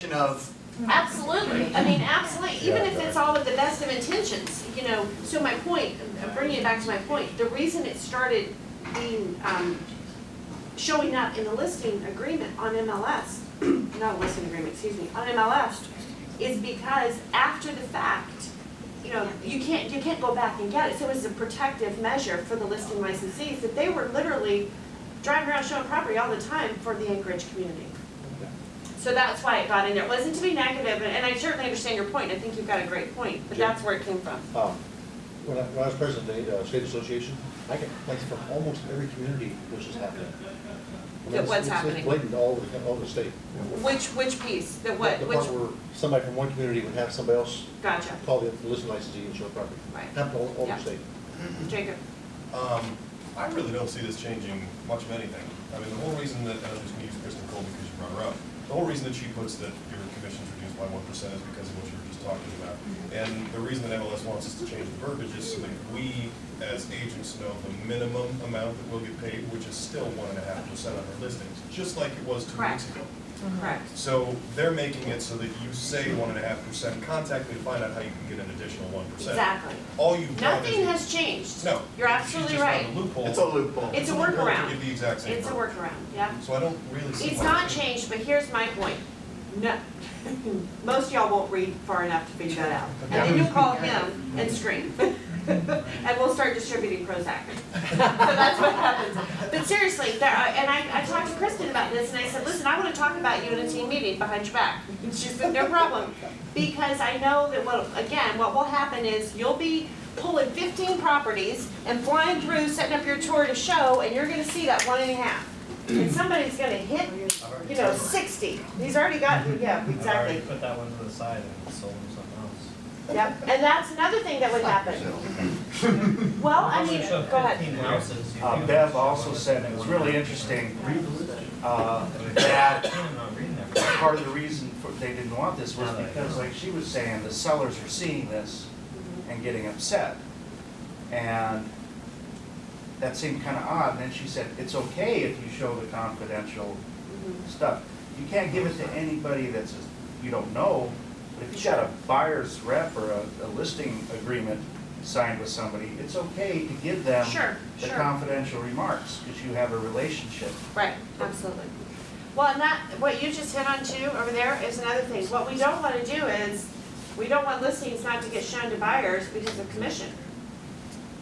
of Absolutely. I mean, absolutely. Even if it's all with the best of intentions, you know. So my point, bringing it back to my point, the reason it started being showing up in the listing agreement on MLS, not a listing agreement, excuse me, on MLS, is because after the fact, you know, you can't go back and get it. So it was a protective measure for the listing licensees that they were literally driving around showing property all the time for the Anchorage community. So that's why it got in there. It wasn't to be negative, and I certainly understand your point. I think you've got a great point, but that's where it came from. When I was president of the state association, I get complaints from almost every community which is happening. I mean, What's happening? It's blatant all over the state. Which piece? The what? The Which? part where somebody from one community would have somebody else Gotcha. call the listing licensee and show property. Right. Happened all over Yeah. the state. Jacob. I really don't see this changing much of anything. I mean, the whole reason that, and I'm just going to use Kristen Cole because you brought her up, the whole reason that she puts that your commission's reduced by 1% is because of what you were just talking about. And the reason that MLS wants us to change the verbiage is so that we, as agents, know the minimum amount that we'll get paid, which is still 1.5% on our listings, just like it was 2 Correct. weeks ago. Correct. So they're making it so that you say 1.5%, contact me to find out how you can get an additional 1%. Exactly. All you've done Nothing is has changed. no, You're absolutely she's just right. found a loophole. it's a loophole. It's a loophole to workaround. give the exact same It's a verbiage. workaround. Yeah. So I don't really see. It's why not it's changed, but here's my point. No, most of y'all won't read far enough to figure that out. And then you'll call him and scream. And we'll start distributing Prozac. So that's what happens. But seriously, and I talked to Kristen about this, and I said, listen, I want to talk about you in a team meeting behind your back. And she said, no problem. Because I know that, what will happen is you'll be pulling 15 properties and flying through, setting up your tour to show, and you're going to see that 1.5. And somebody's going to hit, 60. He's already got, yeah, I exactly. already put that one to the side and sold him something else. Yep, and that's another thing that would happen. Well, I mean, go ahead. 15 houses. Bev also said, it was really interesting, that part of the reason they didn't want this was because, like she was saying, the sellers are seeing this and getting upset. And that seemed kind of odd. And then she said, it's okay if you show the confidential stuff. You can't give it to anybody that's you don't know. But if you got a buyer's rep or a listing agreement signed with somebody, it's okay to give them the confidential remarks because you have a relationship. Right, absolutely. Well, and what you just hit on too over there is another thing. What we don't want to do is, we don't want listings not to get shown to buyers because of commission,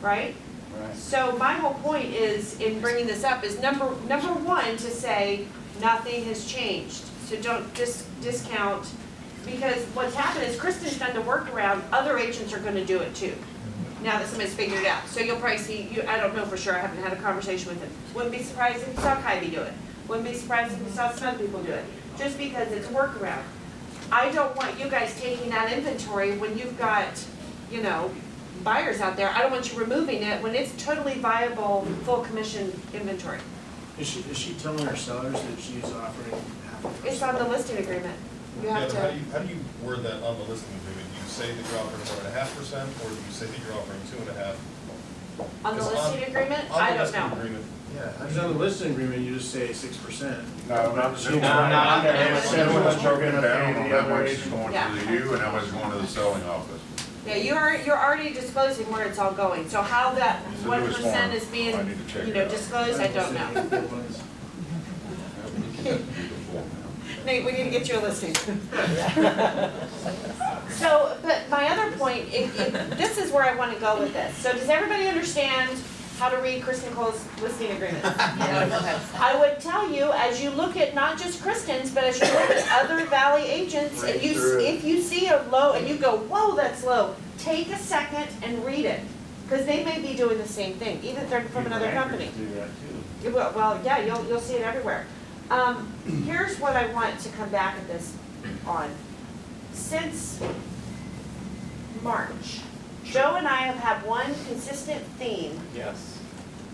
right? Right. So my whole point is, in bringing this up, is number one, to say nothing has changed. So don't discount, because what's happened is Kristen's done the workaround, other agents are going to do it too. Now that somebody's figured it out. So you'll probably see, I don't know for sure, I haven't had a conversation with him. Wouldn't be surprised if you saw Kylie do it. Wouldn't be surprised if you saw some other people do it. Just because it's a workaround. I don't want you guys taking that inventory when you've got, buyers out there. I don't want you removing it when it's totally viable, full commission inventory. Is she telling her sellers that she's offering half a It's on the listing agreement. You Yeah, have but to, how do you word that on the listing agreement? Do you say that you're offering 1.5%, or do you say that you're offering 2.5%? on the Because listing agreement, On I the don't listing know. agreement, Because on the listing agreement, you just say 6%. No, not No, not there. It said what you're gonna Down pay on the how other much is agent. going Yeah. to you and how much is going to the selling office. Yeah, you're already disclosing where it's all going. So how that It's a 1% form. is being, I need to check it out. disclosed, I don't know. Nate, we need to get you a listing. So, but my other point, this is where I want to go with this. So does everybody understand how to read Kristen Cole's listing agreement? I would tell you, as you look at not just Kristen's, but as you look at other Valley agents, and if you see a low and you go, whoa, that's low, take a second and read it. Because they may be doing the same thing, even if they're from another company. Do that too. Well, yeah, you'll see it everywhere. Here's what I want to come back at this on. Since March, Joe and I have had one consistent theme Yes.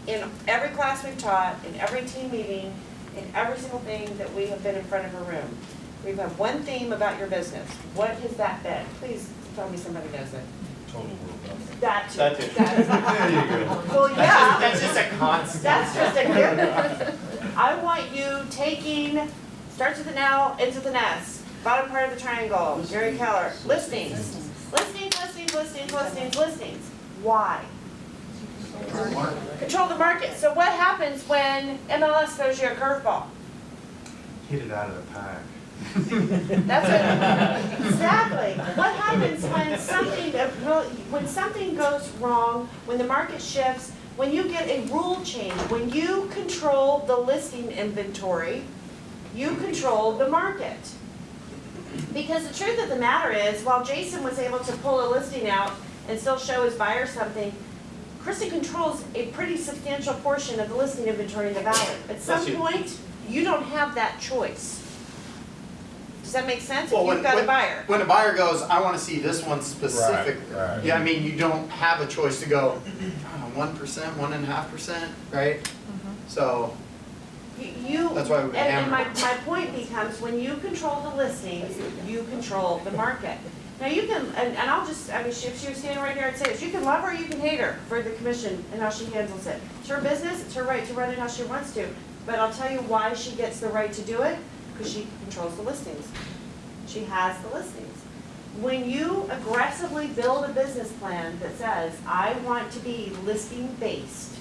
in every class we've taught, in every team meeting, in every single thing that we have been in front of a room. We've had one theme about your business. What has that been? Please tell me somebody knows it. total world nothing. That too. That too. There you go. Well, yeah. That's just a constant. That's just a given. I want you taking, starts with an L, ends with an S, bottom part of the triangle, Gary Keller, listings. Listings, listings, listings, listings, listings. Why? Control the market. So what happens when MLS throws you a curveball? Hit it out of the pack. That's it. Exactly. What happens when something goes wrong, when the market shifts, when you get a rule change, when you control the listing inventory, you control the market. Because the truth of the matter is, while Jason was able to pull a listing out and still show his buyer something, Kristen controls a pretty substantial portion of the listing inventory in the valley. At some point, you don't have that choice. Does that make sense? Well, If you've got a buyer. When a buyer goes, I wanna see this one specifically. right. Yeah, I mean, you don't have a choice to go, 1%, 1.5%, right? So, That's why we And my hammer. point becomes, when you control the listings, you control the market. Now you can, and I'll just, I mean, if she was standing right here, I'd say this, you can love her, or you can hate her for the commission and how she handles it. It's her business, it's her right to run it how she wants to. But I'll tell you why she gets the right to do it, because she controls the listings. She has the listings. When you aggressively build a business plan that says, I want to be listing based,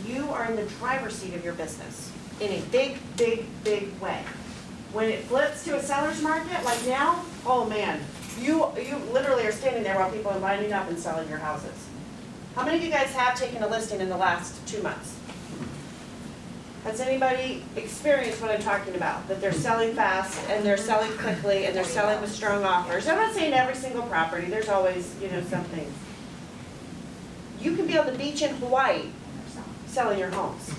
you are in the driver's seat of your business in a big, big, big way. When it flips to a seller's market, like now, oh man, you literally are standing there while people are lining up and selling your houses. How many of you guys have taken a listing in the last 2 months? Has anybody experienced what I'm talking about? That they're selling fast and they're selling quickly and they're selling with strong offers. I'm not saying every single property, there's always, something. You can be on the beach in Hawaii selling your homes.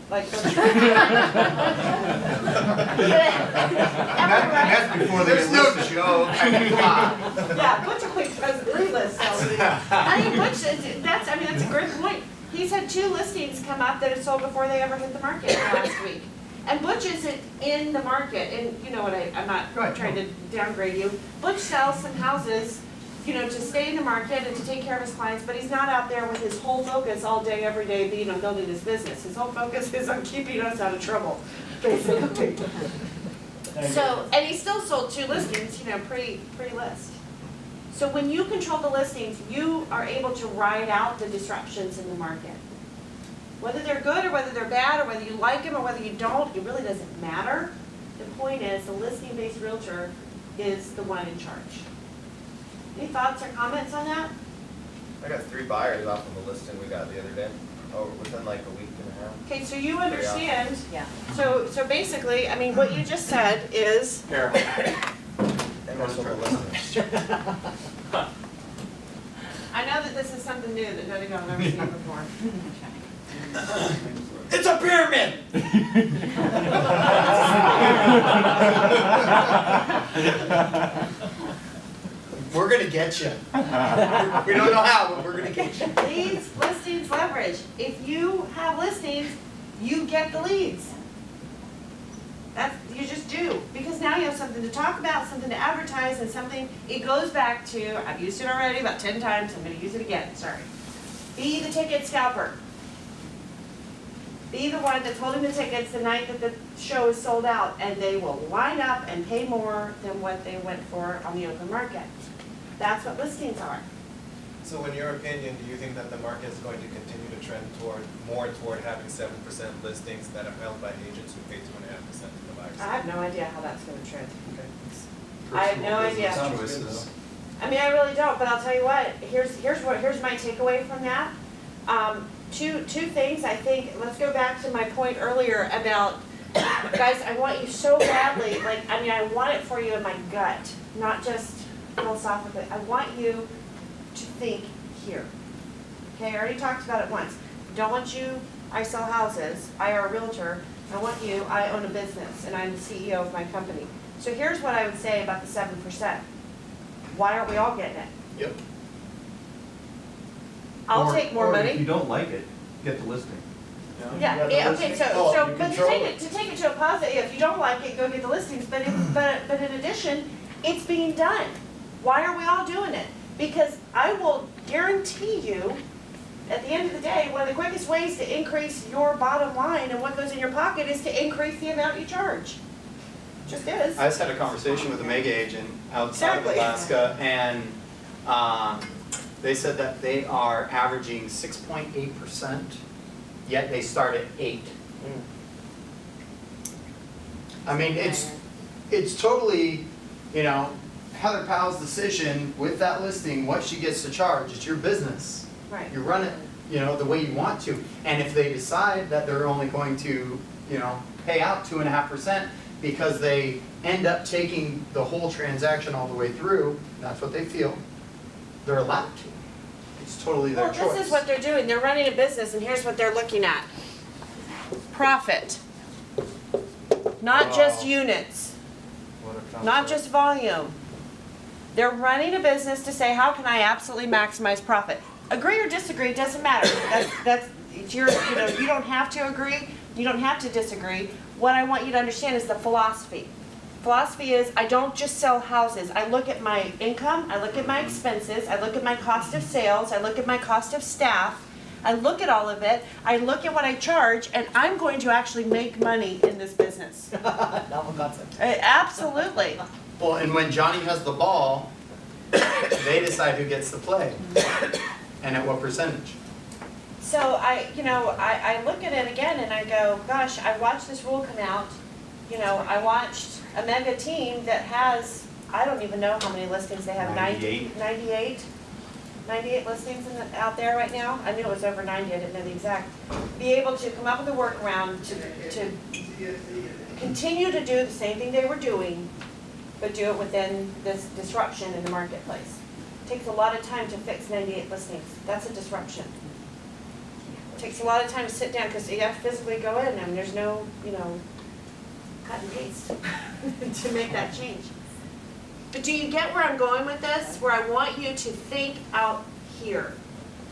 Like, And that's before they There's no list it. joke, I mean, come on. yeah, Butch quick does list selling. Butch, that's a great point. He's had 2 listings come up that have sold before they ever hit the market last week. And Butch isn't in the market, and you know what, I'm not trying to downgrade you. Butch sells some houses, to stay in the market and to take care of his clients, but he's not out there with his whole focus all day, every day being on building his business. His whole focus is on keeping us out of trouble, basically. So, and he still sold 2 listings, pre-list. So when you control the listings, you are able to ride out the disruptions in the market. Whether they're good or whether they're bad or whether you like them or whether you don't, it really doesn't matter. The point is the listing-based realtor is the one in charge. Any thoughts or comments on that? I got 3 buyers off of the listing we got the other day, within like a week and a half. Okay, so you understand, so basically, what you just said is, And most of the listings. I know that this is something new that none of y'all have ever seen before. It's a pyramid! We're gonna get you. We don't know how, but we're gonna get you. Leads, listings, leverage. If you have listings, you get the leads. You just do, because now you have something to talk about, something to advertise, and something, it goes back to, I've used it already about 10 times, I'm gonna use it again, sorry. Be the ticket scalper. Be the one that's holding the tickets the night that the show is sold out, and they will line up and pay more than what they went for on the open market. That's what listings are. So in your opinion, do you think that the market is going to continue to trend more toward having 7% listings that are held by agents who pay 2.5% to the buyers? I have no idea how that's gonna trend. Okay. I have no idea. Choices. I really don't, but I'll tell you what, here's my takeaway from that. Two things, I think, let's go back to my point earlier about, guys, I want you so badly, I want it for you in my gut, not just philosophically. I want you to think here. Okay, I already talked about it once. Don't want you, I sell houses, I are a realtor. I want you, I own a business, and I'm the CEO of my company. So here's what I would say about the 7%. Why aren't we all getting it? Yep. I'll take more money. If you don't like it, get the listing. Yeah, okay, but to take it to a positive, if you don't like it, go get the listings, but in addition, it's being done. Why are we all doing it? Because I will guarantee you, at the end of the day, one of the quickest ways to increase your bottom line and what goes in your pocket is to increase the amount you charge. Just is. I just had a conversation with a mega agent outside of Exactly. Alaska, and they said that they are averaging 6.8%, yet they start at 8. I mean, it's totally, you know, Heather Powell's decision with that listing, what she gets to charge. It's your business. Right. You run it, you know, the way you want to. And if they decide that they're only going to, you know, pay out 2.5% because they end up taking the whole transaction all the way through, that's what they feel, they're allowed to. It's totally their choice. Well, this is what they're doing. They're running a business, and here's what they're looking at. Profit. Not just units, What a not concept. just volume. They're running a business to say, how can I absolutely maximize profit? Agree or disagree, doesn't matter. It's your, you know, you don't have to agree, you don't have to disagree. What I want you to understand is the philosophy. Philosophy is, I don't just sell houses. I look at my income, I look at my expenses, I look at my cost of sales, I look at my cost of staff, I look at all of it, I look at what I charge, and I'm going to actually make money in this business. Novel concept. Absolutely. Well, and when Johnny has the ball, they decide who gets to play and at what percentage. So I look at it again and I go, gosh, I watched this rule come out. You know, I watched a mega team that has, I don't even know how many listings they have. 98 listings out there right now. I knew it was over 90, I didn't know the exact. Be able to come up with a workaround to continue to do the same thing they were doing, but do it within this disruption in the marketplace. It takes a lot of time to fix 98 listings. That's a disruption. It takes a lot of time to sit down because you have to physically go in and there's no, you know, cut and paste to make that change. But do you get where I'm going with this? Where I want you to think out here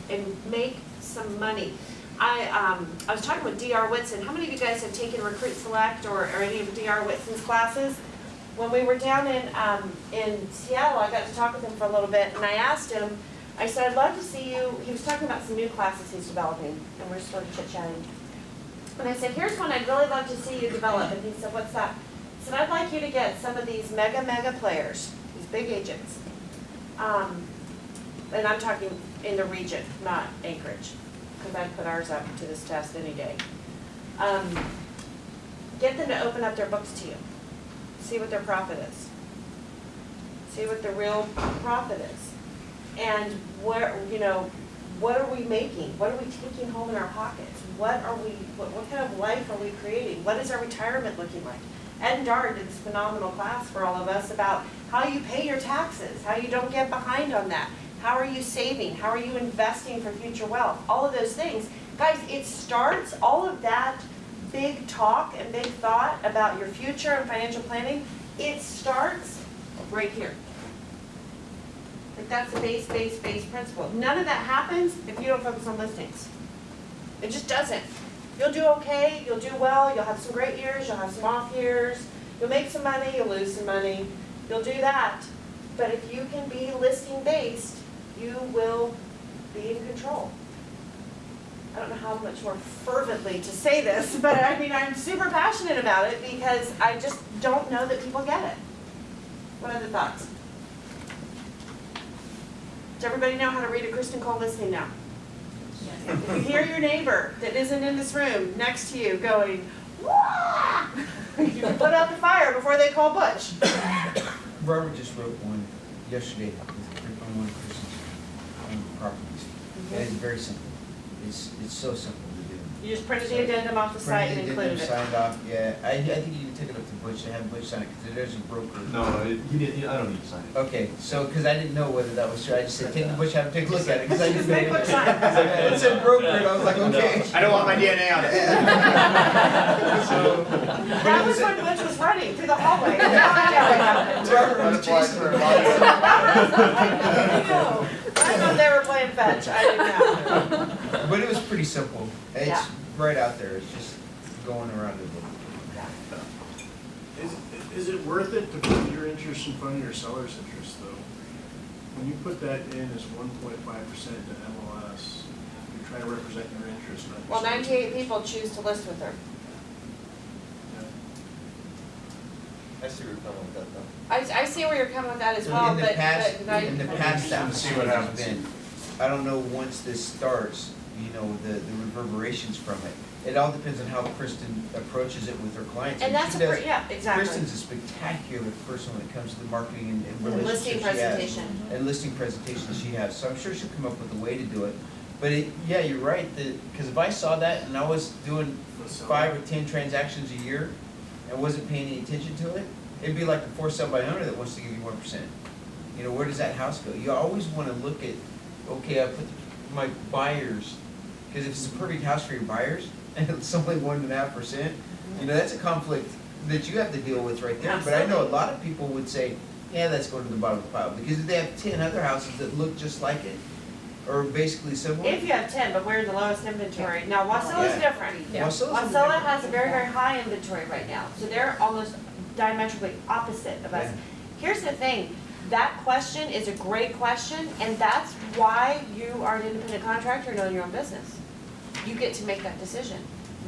and make some money. I was talking with D.R. Whitson. How many of you guys have taken Recruit Select or any of D.R. Whitson's classes? When we were down in Seattle, I got to talk with him for a little bit, and I asked him, I said, I'd love to see you. He was talking about some new classes he's developing, and we're sort of chit-chatting. And I said, here's one I'd really love to see you develop. And he said, what's that? I said, I'd like you to get some of these mega players, these big agents. And I'm talking in the region, not Anchorage, because I'd put ours up to this test any day. Get them to open up their books to you. See what their profit is. See what the real profit is. And where, you know, what are we making? What are we taking home in our pockets? What kind of life are we creating? What is our retirement looking like? Ed and Dara did this phenomenal class for all of us about how you pay your taxes, how you don't get behind on that. How are you saving? How are you investing for future wealth? All of those things. Guys, it starts, all of that big talk and big thought about your future and financial planning, it starts right here. Like that's the base principle. None of that happens if you don't focus on listings. It just doesn't. You'll do okay, you'll do well, you'll have some great years, you'll have some off years, you'll make some money, you'll lose some money, you'll do that. But if you can be listing based, you will be in control. I don't know how much more fervently to say this, but I mean, I'm super passionate about it because I just don't know that people get it. What are the thoughts? Does everybody know how to read a Kristen Cole listing now? If you hear your neighbor that isn't in this room next to you going, "Wah!" you can put out the fire before they call Butch. Barbara just wrote one yesterday on one of Kristen's properties. And it's very simple. It's so simple to do. You just printed the addendum off the site and included it. Signed off, yeah. I think you can take it up to Butch, to have Butch sign it, because there's a broker. No, I don't need to sign it. Okay, so, because I didn't know whether that was true, I just said, take the Butch, have him take a look at it, because I didn't know. Make Butch sign. It said broker, and I was like, okay. I don't want my DNA on it. That was when Butch was running through the hallway. Now I know what happened. Barbara was chasing her. I thought they were playing fetch. I didn't know. But it was pretty simple. It's Yeah. right out there, it's just going around it. Is it worth it to put your interest in front of your seller's interest, though? When you put that in as 1.5% to MLS, you're trying to represent your interest, not your Well, seller's 98 interest. people choose to list with her. I see where you're coming with that though. I see where you're coming with that as well, In the but, past, but now in the you- past, that See what has happens. been, I don't know, once this starts, you know, the reverberations from it. It all depends on how Kristen approaches it with her clients. and that's she does- yeah, exactly. Kristen's a spectacular person when it comes to the marketing and And relationships listing she has. presentation. And listing presentations she has, so I'm sure she'll come up with a way to do it. But it, yeah, you're right, because if I saw that and I was doing 5 or 10 transactions a year and wasn't paying any attention to it, it'd be like a for sale by owner that wants to give you 1%. You know, where does that house go? You always want to look at, okay, I put my buyers, because if it's a perfect house for your buyers and it's only 1.5%, you know, that's a conflict that you have to deal with right there. But I know a lot of people would say, yeah, let's go to the bottom of the pile, because if they have 10 other houses that look just like it, or basically similar. If you have 10, but we're the lowest inventory. Now, Wasilla is Yeah. different. Wasilla's a Wasilla different- has a very, very high inventory right now, so they're almost diametrically opposite of us. Yeah. Here's the thing, that question is a great question, and that's why you are an independent contractor and own your own business. You get to make that decision.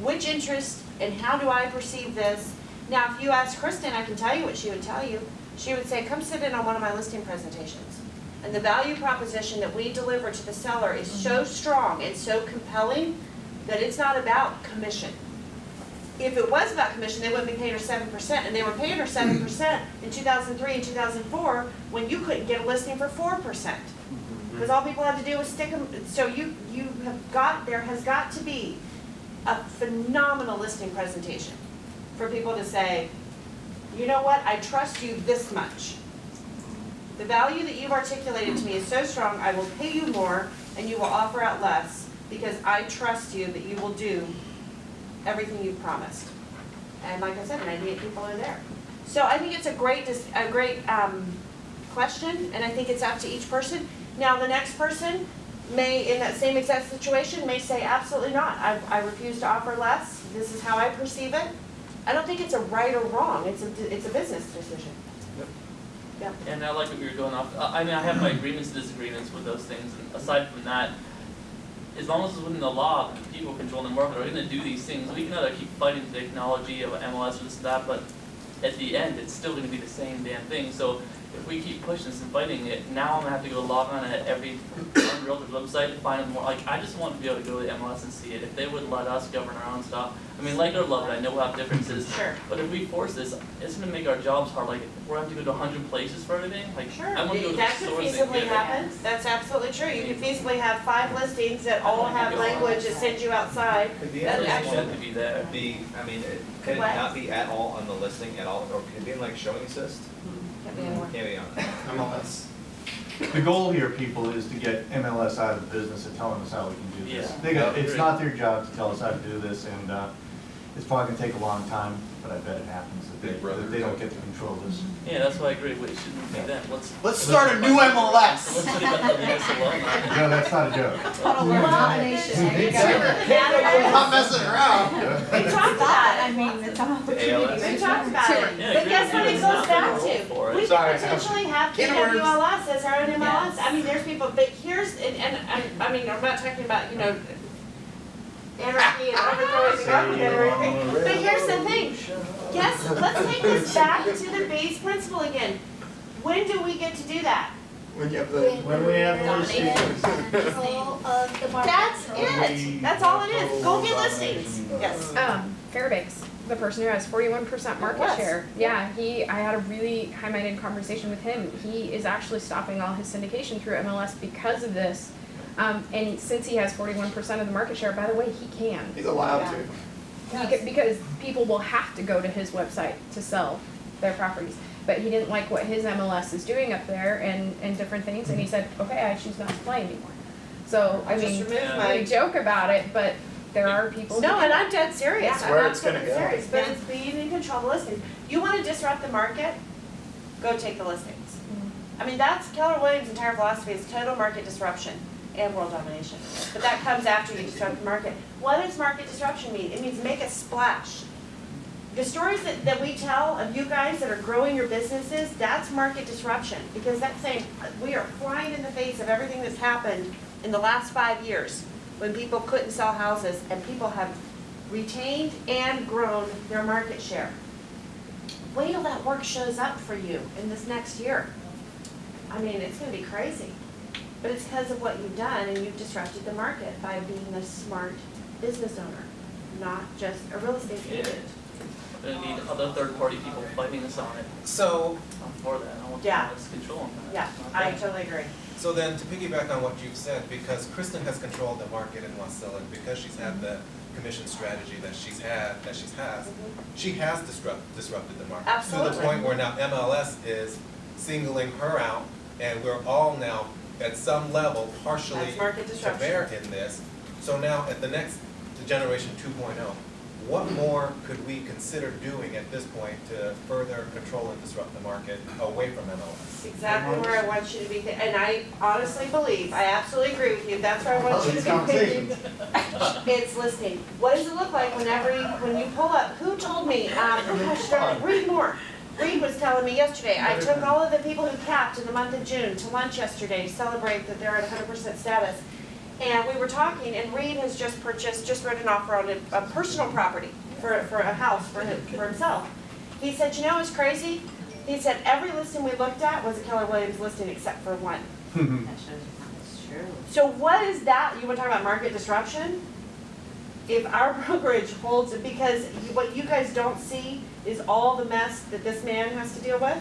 Which interest and how do I perceive this? Now, if you ask Kristen, I can tell you what she would tell you. She would say, come sit in on one of my listing presentations. And the value proposition that we deliver to the seller is so strong and so compelling that it's not about commission. If it was about commission, they wouldn't be paying her 7%, and they were paying her 7% in 2003 and 2004 when you couldn't get a listing for 4%. Because all people had to do was stick them, so there has got to be a phenomenal listing presentation for people to say, you know what, I trust you this much. The value that you've articulated to me is so strong, I will pay you more and you will offer out less because I trust you that you will do everything you've promised. And like I said, 98 people are there. So I think it's a great question, and I think it's up to each person. Now, the next person may, in that same exact situation, may say, absolutely not. I refuse to offer less. This is how I perceive it. I don't think it's a right or wrong. It's a business decision. Yeah. And I like what we were going off. I mean, I have my agreements and disagreements with those things. And aside from that, as long as it's within the law, people controlling the market are going to do these things. We can either keep fighting the technology of MLS or this and that, but at the end, it's still going to be the same damn thing. So if we keep pushing this and fighting it, now I'm going to have to go log on at every realtor's website to find more. Like, I just want to be able to go to the MLS and see it. If they would let us govern our own stuff. I mean, like or love it, I know we'll have differences. Sure. But if we force this, it's going to make our jobs hard. Like, we're going to have to go to 100 places for everything. Like, Sure, I want to go to the that could stores and feasibly get it. happen. That's absolutely true. You could feasibly have 5 listings that all have language that sends you outside. Could the That I just actually- want it to be there. I mean, Could could it what? not be at all on the listing at all, or could it be in like showing assist? Can't be anywhere. Can't be on. MLS. The goal here, people, is to get MLS out of the business of telling us how we can do this. Yeah. They got, I it's agree. not their job to tell us how to do this, and it's probably gonna take a long time, but I bet it happens, that they don't get to control this. Yeah, that's why I agree. We shouldn't be them. Let's start a new MLS. Let's leave us alone. No, that's not a joke. I'm not messing around. We talked about it. I mean, it's all. ALS. We talked about it. Yeah, But guess what it goes back to? We Sorry. could potentially have Can of worms. KWLS as our own MLS. I mean, there's people, but here's, I mean, I'm not talking about, anarchy and overthrowing the government and everything. But here's the thing. Yes, let's take this back to the base principle again. When do we get to do that? When you have the. When we have Dominated control of the market. That's it. That's all it is. Go get listings. Yes. Fairbanks, the person who has 41% market Yes. share. Yeah, I had a really high-minded conversation with him. He is actually stopping all his syndication through MLS because of this. And since he has 41% of the market share, by the way, he can. He's allowed to. Because people will have to go to his website to sell their properties. But he didn't like what his MLS is doing up there and different things, and he said, okay, I choose not to play anymore. So, I Just mean, remove my- we joke about it, but there are people who No, do. and I'm dead serious. That's I'm where it's gonna absolutely go. serious. But it's being in control of the listings. You want to disrupt the market? Go take the listings. I mean, that's Keller Williams' entire philosophy is total market disruption and world domination. But that comes after you disrupt the market. What does market disruption mean? It means make a splash. The stories that we tell of you guys that are growing your businesses, that's market disruption. Because that's saying we are flying in the face of everything that's happened in the last 5 years when people couldn't sell houses and people have retained and grown their market share. Wait till that work shows up for you in this next year. I mean, it's gonna be crazy. But it's because of what you've done, and you've disrupted the market by being a smart business owner, not just a real estate agent. We're gonna need other third-party people fighting us on it. So, I'm for that. I want Yeah. us controlling that. Yeah, It's not I fair. totally agree. so then to piggyback on what you've said, because Kristen has controlled the market in Wasilla, and because she's had the commission strategy that she has, she has disrupted the market. To Absolutely. the point where now MLS is singling her out, and we're all now at some level partially That's market to disruption. bear in this. So now at the next generation 2.0, what more could we consider doing at this point to further control and disrupt the market away from MLS? Exactly where I want you to be, and I honestly believe, I absolutely agree with you, that's where I want you to be thinking. It's listening. What does it look like when you pull up, who told me, Reed Moore. Reed was telling me yesterday, I took all of the people who capped in the month of June to lunch yesterday to celebrate that they're at 100% status. And we were talking, and Reed has just wrote an offer on a personal property for a house for himself. He said, you know what's crazy? He said, every listing we looked at was a Keller Williams listing except for one. That shows you how it's true. So what is that? You want to talk about market disruption? If our brokerage holds it, because what you guys don't see is all the mess that this man has to deal with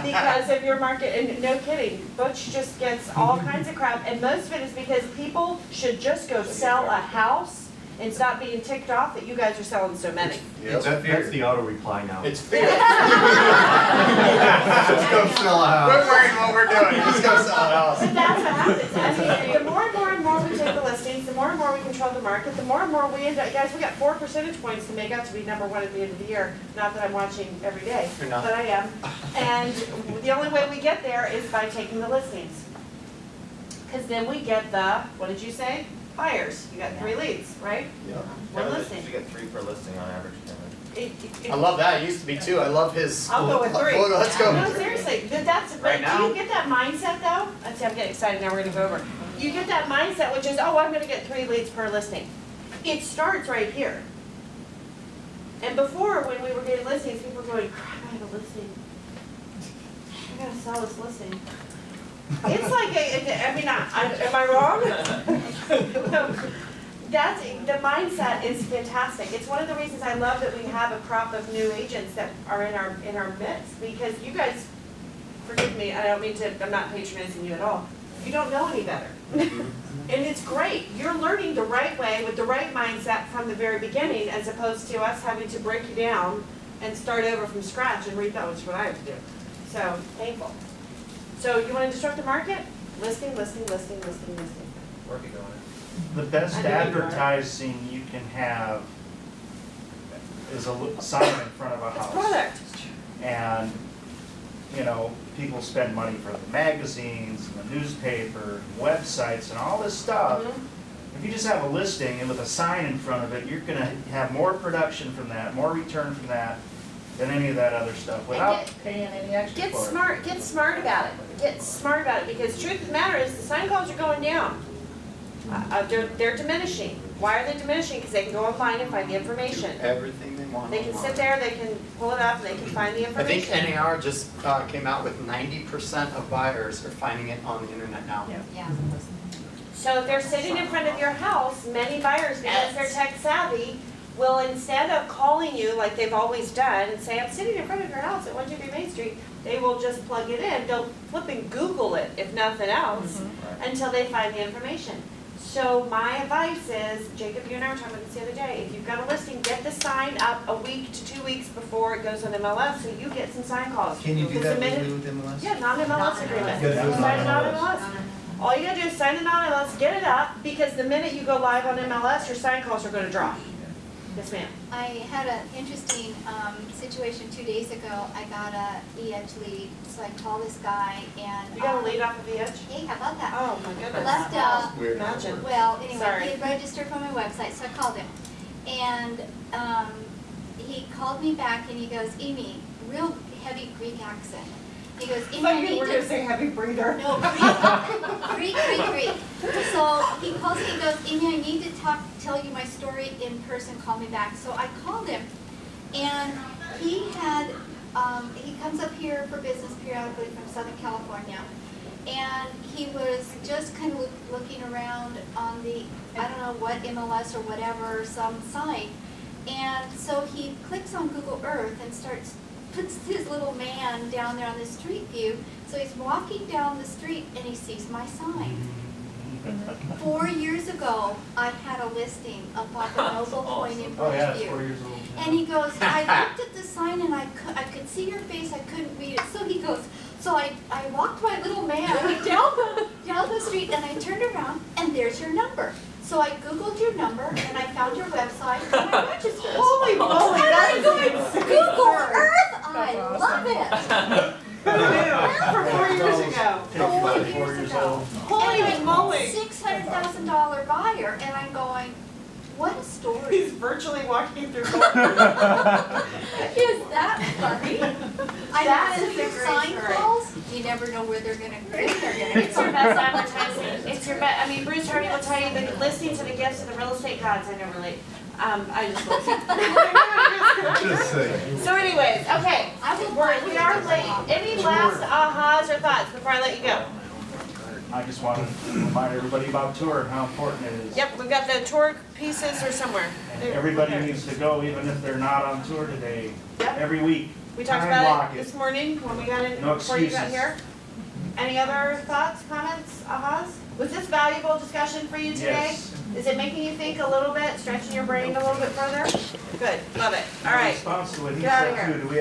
because of your market, and no kidding, Butch just gets all kinds of crap, and most of it is because people should just go sell a house and stop being ticked off that you guys are selling so many. That's the auto reply now. It's fear. Just go sell a house. Quit worrying what we're doing, just go sell a house. But that's what happens. I mean, the more and more we take the listings, the more and more we control the market, the more and more we end up, guys, we got 4 percentage points to make up to be number one at the end of the year. Not that I'm watching every day, You're not. but I am. And the only way we get there is by taking the listings. Because then we get the, what did you say? Buyers. You got 3 leads, right? Yeah. One listing. You get 3 per listing on average, Kevin. It- I love that, it used to be 2, I love his. I'll go with 3. Well, let's go. No, seriously, but that's, but Right do now? you get that mindset though? I see, I'm getting excited, now we're gonna go over. You get that mindset, which is, oh, I'm gonna get 3 leads per listing. It starts right here. And before, when we were getting listings, people were going, crap, I have a listing. I gotta sell this listing. It's like, am I wrong? That's, the mindset is fantastic. It's one of the reasons I love that we have a crop of new agents that are in our midst, because you guys, forgive me, I don't mean to, I'm not patronizing you at all. You don't know any better. And it's great. You're learning the right way with the right mindset from the very beginning, as opposed to us having to break you down and start over from scratch and read that, which is what I have to do. So, painful. So you want to disrupt the market? Listing, listing, listing, listing, listing. Working on it. The best I know you are. advertising you can have is a sign in front of a It's house. product. And, you know, people spend money for the magazines and the newspaper, and websites and all this stuff. Mhm. If you just have a listing and with a sign in front of it, you're gonna have more production from that, more return from that than any of that other stuff without paying any extra Get for it. smart, get smart about it. Get smart about it, because truth of the matter is the sign calls are going down. They're diminishing. Why are they diminishing? Because they can go online and find the information. Everything they want. They can online. sit there, they can pull it up, and they can find the I think information. NAR just came out with 90% of buyers are finding it on the internet now. Yeah. So if they're sitting in front of your house, many buyers, because they're tech savvy, will, instead of calling you like they've always done and say, I'm sitting in front of your house at 123 Main Street, they will just plug it in. They'll flip and Google it, if nothing else, until they find the information. So my advice is, Jacob, you and I were talking about this the other day, if you've got a listing, get the sign up a week to 2 weeks before it goes on MLS, so you get some sign calls. Can you do Because that the minute- with MLS? Yeah, non-MLS agreement. You gotta do it Sign it on non-MLS. MLS. All you gotta do is sign it on MLS, get it up, because the minute you go live on MLS, your sign calls are gonna drop. Yes, ma'am. I had an interesting situation 2 days ago. I got a EH lead, so I called this guy and. You got a lead off of EH? Hey, how about that? Oh, my goodness. Left, Weird. Imagine. well, anyway, Sorry. he had registered from my website, so I called him. And he called me back and he goes, Amy, real heavy Greek accent. He goes, Amy, I need We're to. gonna say heavy breather. No, Greek. So he calls me and goes, Amy, I need to tell you my story in person, call me back. So I called him, and he had, he comes up here for business periodically from Southern California. And he was just kind of looking around on the, I don't know what MLS or whatever, some site. And so he clicks on Google Earth and puts his little man down there on the street view. So he's walking down the street and he sees my sign. 4 years ago, I had a listing up off of Noble Point in Oh, yeah, Bridgeview. 4 years old. And he goes, I looked at the sign and I could see your face, I couldn't read it. So he goes, so I walked my little man down the street and I turned around and there's your number. So I Googled your number and I found your website and I registered. Holy moly, that is going, Google Earth, I love it. From 4 years ago. 4 years ago. Holy moly. $600,000 buyer, and I'm going, what a story. He's virtually walking through. Is that funny? I That know, is your a great sign story. calls, you never know where they're gonna go. It's your best advertising. It's your best. I mean, Bruce Hardy will tell you the listings are the gifts of the real estate gods. I never relate. I just Just saying. So, anyways, okay. We are late. Any last ahas or thoughts before I let you go? I just want to remind everybody about tour and how important it is. Yep, we've got the tour pieces or somewhere. And everybody needs to go, even if they're not on tour today, Yep. every week. We talked Time about block it this morning when we got in, No before you got excuses. here. Any other thoughts, comments, ahas? Was this valuable discussion for you today? Yes. Is it making you think a little bit, stretching your brain a little bit further? Good, love it. All In right. response to what he Get outta said here. too, do we